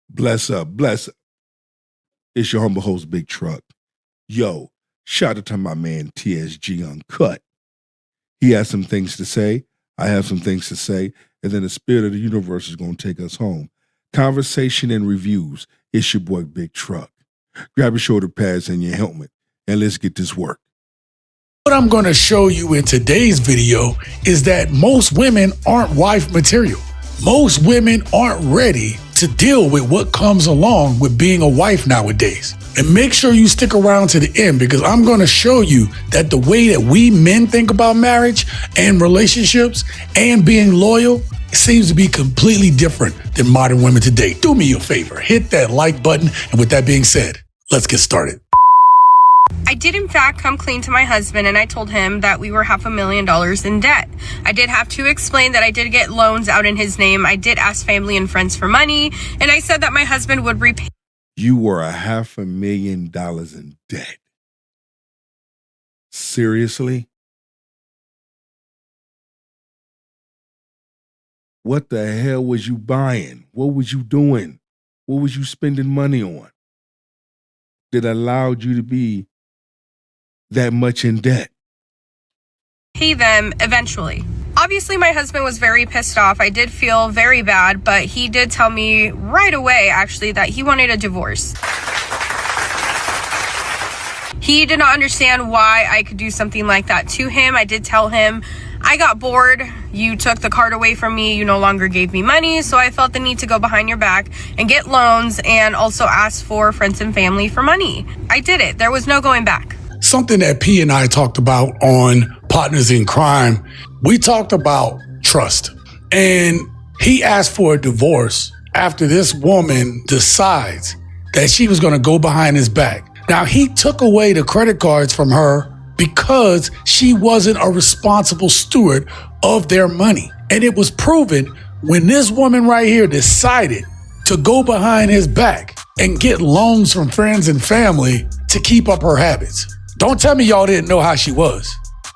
Bless up, bless up. It's your humble host, Big Truck. Yo, shout out to my man TSG Uncut. He has some things to say. I have some things to say. And then the spirit of the universe is going to take us home. Conversation and reviews. It's your boy, Big Truck. Grab your shoulder pads and your helmet, and let's get this work. What I'm going to show you in today's video is that most women aren't wife material. Most women aren't ready to deal with what comes along with being a wife nowadays. And make sure you stick around to the end, because I'm going to show you that the way that we men think about marriage and relationships and being loyal seems to be completely different than modern women today. Do me a favor, hit that like button. And with that being said, let's get started. I did in fact come clean to my husband, and I told him that we were $500,000 in debt. I did have to explain that I did get loans out in his name. I did ask family and friends for money, and I said that my husband would repay. You were $500,000 in debt. Seriously? What the hell was you buying? What was you doing? What was you spending money on that allowed you to be that much in debt? Pay them eventually. Obviously, my husband was very pissed off. I did feel very bad, but he did tell me right away, actually, that he wanted a divorce. He did not understand why I could do something like that to him. I did tell him, I got bored. You took the card away from me. You no longer gave me money. So I felt the need to go behind your back and get loans and also ask for friends and family for money. I did it. There was no going back. Something that P and I talked about on Partners in Crime, we talked about trust. And he asked for a divorce after this woman decides that she was going to go behind his back. Now, he took away the credit cards from her because she wasn't a responsible steward of their money. And it was proven when this woman right here decided to go behind his back and get loans from friends and family to keep up her habits. Don't tell me y'all didn't know how she was.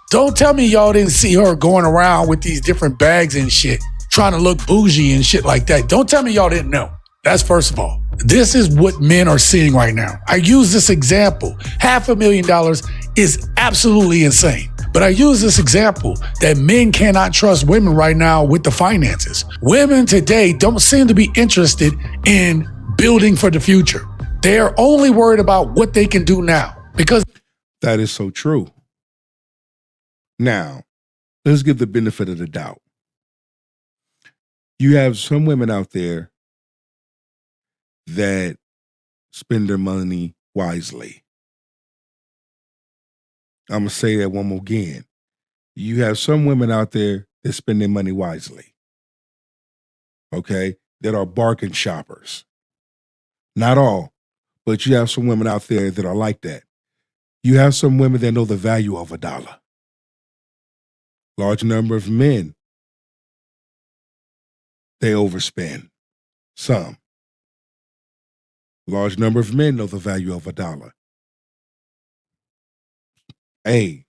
Don't tell me y'all didn't see her going around with these different bags and shit, trying to look bougie and shit like that. Don't tell me y'all didn't know. That's first of all. This is what men are seeing right now. I use this example. $500,000 is absolutely insane. But I use this example that men cannot trust women right now with the finances. Women today don't seem to be interested in building for the future. They are only worried about what they can do now. Because that is so true. Now, let's give the benefit of the doubt. You have some women out there that spend their money wisely. I'm going to say that one more again. You have some women out there that spend their money wisely. Okay? That are bargain shoppers. Not all, but you have some women out there that are like that. You have some women that know the value of $1. Large number of men, they overspend. Some. Large number of men know the value of $1. Hey,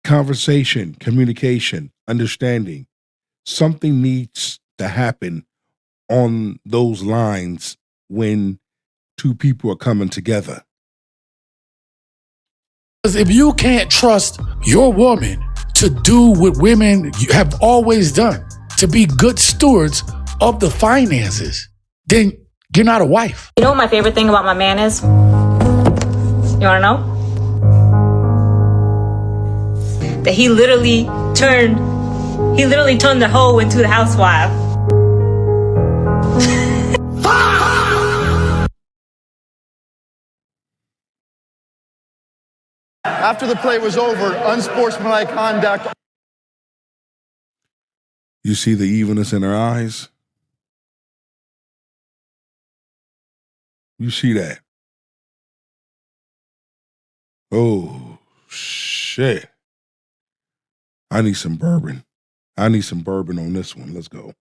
conversation, communication, understanding. Something needs to happen on those lines when two people are coming together. Because if you can't trust your woman to do what women have always done, to be good stewards of the finances, then you're not a wife. You know what my favorite thing about my man is? You want to know? That he literally turned the hoe into the housewife. After the play was over, unsportsmanlike conduct. You see the evenness in her eyes? You see that? Oh, shit. I need some bourbon. I need some bourbon on this one. Let's go.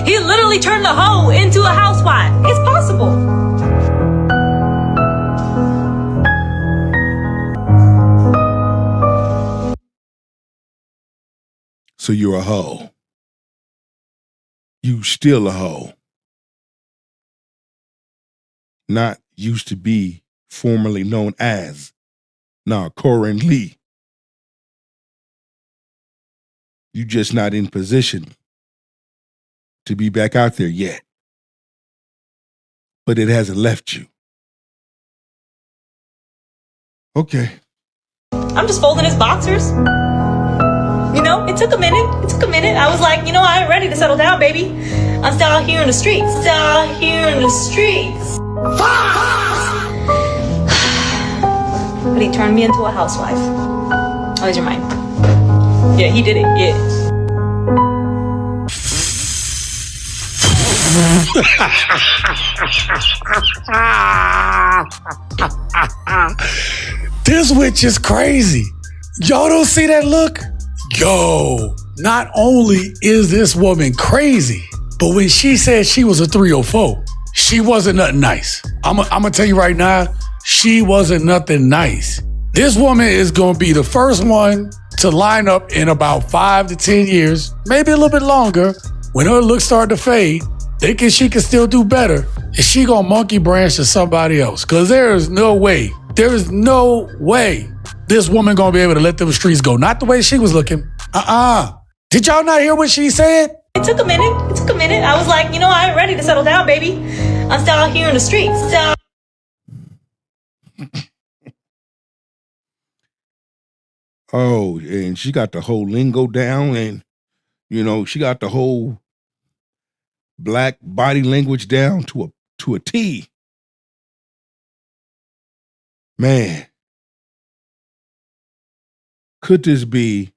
He literally turned the hoe into a housewife. It's possible. So you're a hoe. You still a hoe. Not used to be formerly known as. Nah, currently. You just not in position to be back out there yet. But it hasn't left you. Okay. I'm just folding his boxers. You know, it took a minute. I was like, you know, I ain't ready to settle down, baby. I'm still out here in the streets. But he turned me into a housewife. Oh, is your mind? Yeah, he did it. Yeah. This witch is crazy. Y'all don't see that look? Yo, not only is this woman crazy, but when she said she was a 304, she wasn't nothing nice. I'm gonna tell you right now, she wasn't nothing nice. This woman is gonna be the first one to line up in about 5 to 10 years, maybe a little bit longer, when her looks start to fade, thinking she can still do better, is she gonna monkey branch to somebody else? Cause there is no way this woman gonna be able to let them streets go. Not the way she was looking. Did y'all not hear what she said? It took a minute. I was like, you know, I ain't ready to settle down, baby. I'm still out here in the streets. Oh, and she got the whole lingo down, and, you know, she got the whole black body language down to a T. Man, could this be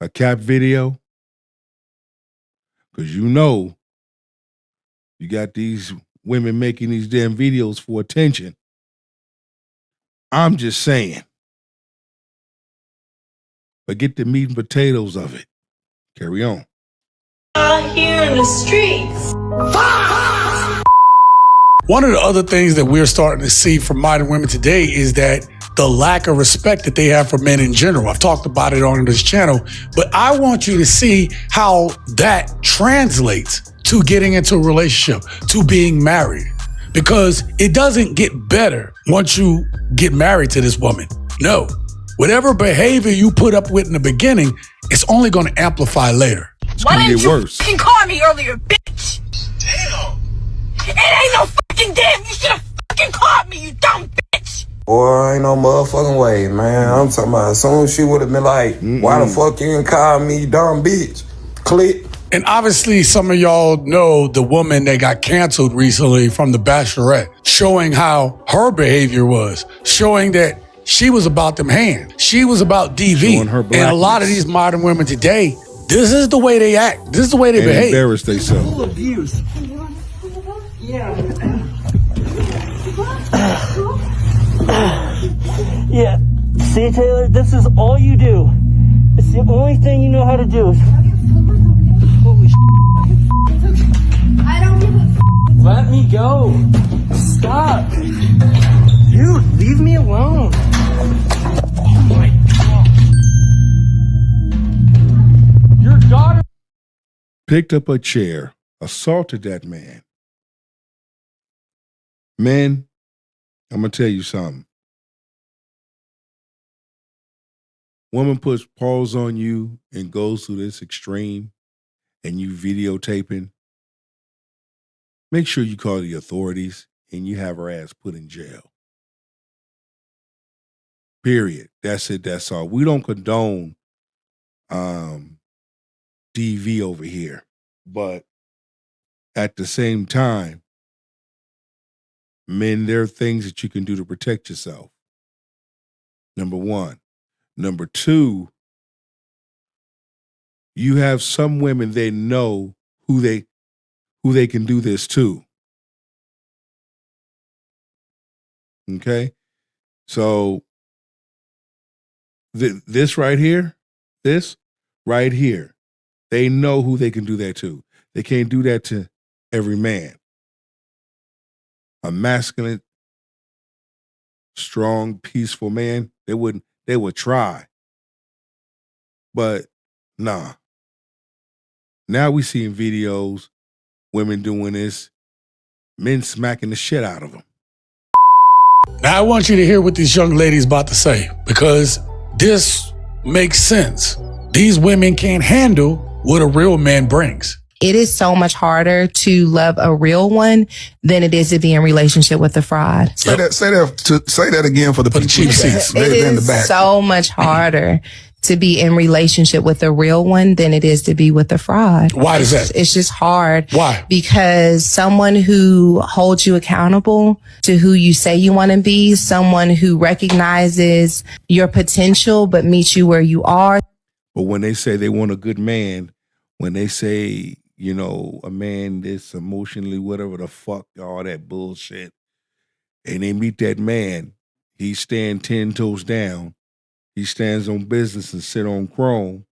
a cap video? Because you know, you got these women making these damn videos for attention. I'm just saying. But get the meat and potatoes of it. Carry on. Out here in the streets. One of the other things that we're starting to see from modern women today is that the lack of respect that they have for men in general. I've talked about it on this channel, but I want you to see how that translates to getting into a relationship, to being married. Because it doesn't get better once you get married to this woman. No. Whatever behavior you put up with in the beginning, it's only going to amplify later. It's going to get worse. You call me earlier, bitch? Damn. It ain't no fucking damn. You should have fucking called me, you dumb bitch. Boy, ain't no motherfucking way, man. I'm talking about as soon as she would have been like, why the fuck you didn't call me dumb bitch? Click. And obviously, some of y'all know the woman that got canceled recently from The Bachelorette, showing how her behavior was, showing that she was about them hands. She was about DV. Showing her and a lot of these modern women today, this is the way they act. This is the way they behave. Embarrass themselves. Full abuse. Yeah. Yeah. See, Taylor, this is all you do. It's the only thing you know how to do. Holy I don't give a Let me go. Stop. Dude, leave me alone. Oh my God. Your daughter Picked up a chair, assaulted that man. Men, I'm going to tell you something. Woman puts paws on you and goes to this extreme and you videotaping. Make sure you call the authorities and you have her ass put in jail. Period. That's it. That's all. We don't condone DV over here. But at the same time, men, there are things that you can do to protect yourself. Number one. Number two, you have some women, they know who they can do this to. Okay? So this right here, they know who they can do that to. They can't do that to every man. A masculine, strong, peaceful man, they would try. But nah. Now we seeing videos, women doing this, men smacking the shit out of them. Now I want you to hear what this young lady's about to say, because this makes sense. These women can't handle what a real man brings. It is so much harder to love a real one than it is to be in relationship with a fraud. Say that again for the people cheap seats. It is so much harder to be in relationship with a real one than it is to be with a fraud. Why is that? It's just hard. Why? Because someone who holds you accountable to who you say you want to be, someone who recognizes your potential but meets you where you are. But when they say they want a good man, when they say, you know, a man that's emotionally whatever the fuck, all that bullshit, and they meet that man, he stand 10 toes down, he stands on business and sit on chrome,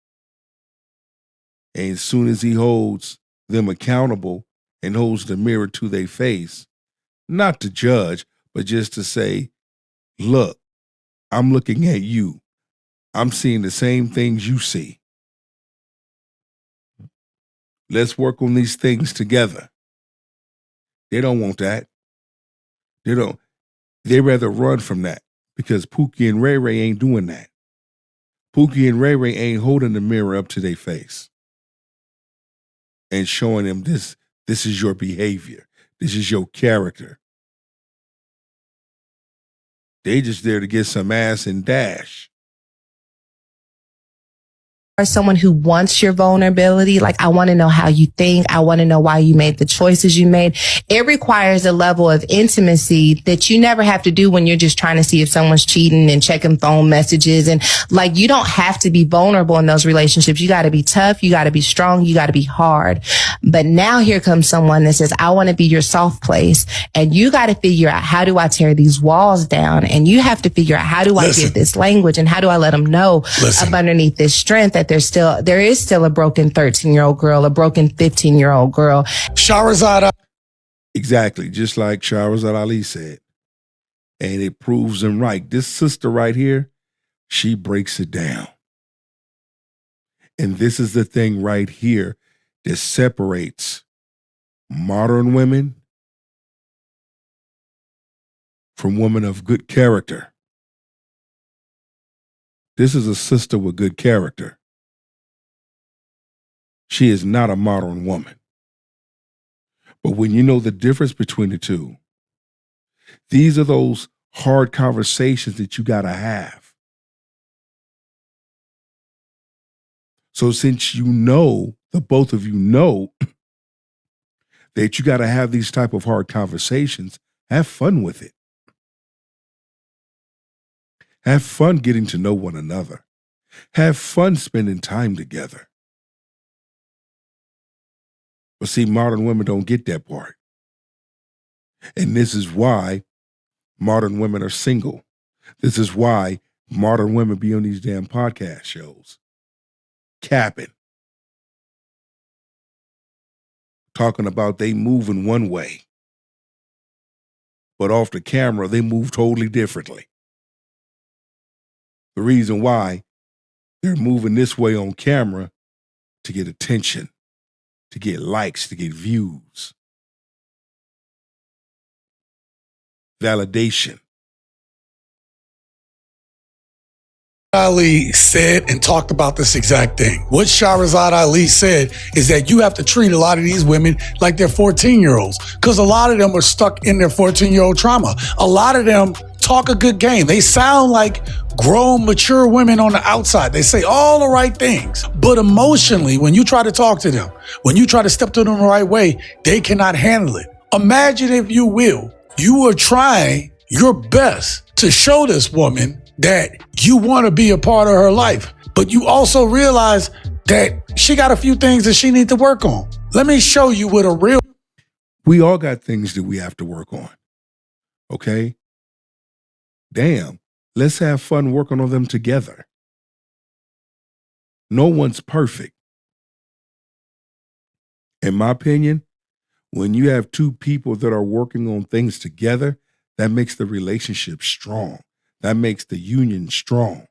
and as soon as he holds them accountable and holds the mirror to their face, not to judge, but just to say, look, I'm looking at you. I'm seeing the same things you see. Let's work on these things together. They don't want that. They don't. They rather run from that because Pookie and Ray Ray ain't doing that. Pookie and Ray Ray ain't holding the mirror up to their face and showing them this is your behavior. This is your character. They just there to get some ass and dash. Or someone who wants your vulnerability. Like, I want to know how you think. I want to know why you made the choices you made. It requires a level of intimacy that you never have to do when you're just trying to see if someone's cheating and checking phone messages. And like, you don't have to be vulnerable in those relationships. You got to be tough. You got to be strong. You got to be hard. But now here comes someone that says, I want to be your soft place. And you got to figure out, how do I tear these walls down? And you have to figure out, how do I get this language? And how do I let them know up underneath this strength that there is still a broken 13-year-old girl, a broken 15-year-old girl. Shahrazad. Exactly, just like Shahrazad Ali said. And it proves them right. This sister right here, she breaks it down. And this is the thing right here that separates modern women from women of good character. This is a sister with good character. She is not a modern woman. But when you know the difference between the two, these are those hard conversations that you got to have. So since you know, the both of you know, that you got to have these type of hard conversations, have fun with it. Have fun getting to know one another. Have fun spending time together. But see, modern women don't get that part. And this is why modern women are single. This is why modern women be on these damn podcast shows. Capping. Talking about they move in one way. But off the camera, they move totally differently. The reason why they're moving this way on camera, to get attention, to get likes, to get views. Validation. Ali said and talked about this exact thing. What Shahrazad Ali said is that you have to treat a lot of these women like they're 14-year-olds, because a lot of them are stuck in their 14-year-old trauma. A lot of them talk a good game. They sound like grown, mature women on the outside. They say all the right things. But emotionally, when you try to talk to them, when you try to step to them the right way, they cannot handle it. Imagine, if you will, you are trying your best to show this woman that you want to be a part of her life, but you also realize that she got a few things that she needs to work on. Let me show you what a real... We all got things that we have to work on. Okay? Damn, let's have fun working on them together. No one's perfect. In my opinion, when you have two people that are working on things together, that makes the relationship strong. That makes the union strong.